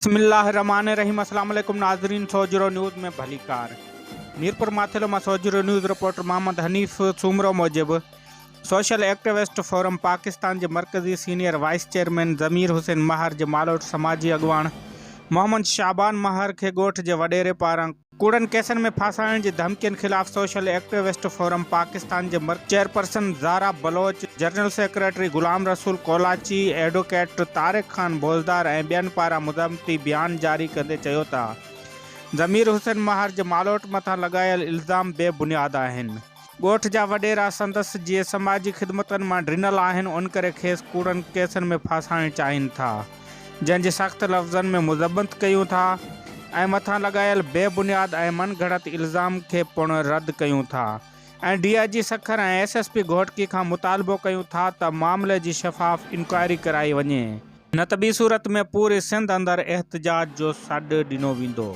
बिस्मिल्लाहिर्रहमानिर्रहीम। अस्सलाम वालेकुम नाज़रीन, सोजरो न्यूज़ में भली कार। मीरपुर माथेलो में सोजरो न्यूज़ रिपोर्टर मोहम्मद हनीफ सूमरो मूजिब सोशल एक्टिविस्ट फोरम पाकिस्तान के मरकज़ी सीनियर वाइस चेयरमैन ज़मीर हुसैन महर के मालोट समाजी अगवान मोहम्मद शाबान महर के गोठ के वडेरे पारां कूड़न केसन में फासाइण की धमकियन खिलाफ सोशल एक्टिविस्ट फोरम पाकिस्तान के chairperson Zara Baloch, general secretary Ghulam Rasool Kolachi, advocate Tariq Khan Bhojdar और बेन पारा मुज़म्मती बयान जारी कंदे चयो था ज़मीर हुसैन महर के मालोट मथा लगायल इल्ज़ाम बेबुनियाद आहिनि। गोठ जा वडेरा संदस जे समाजी खिदमतन में ड्रिनल आहिनि, उन करे खेस कूड़न केसन में फासाइण चाहिन था, जंहिंजे सख्त लफ्ज़न में मुज़म्मत कयूं था ऐं मथा लगायल बेबुनियाद ऐं मन घड़त इल्ज़ाम के पुण रद्द कयूं था ऐं DIG सखर ऐं SSP घोटकी खां मुतालबो कयूं था त मामले जी शफ़ाफ़ इंक्वायरी कराई वञे, न त ॿी सूरत में पूरे सिंध अंदर एहतजाज जो सॾु ॾिनो वेंदो।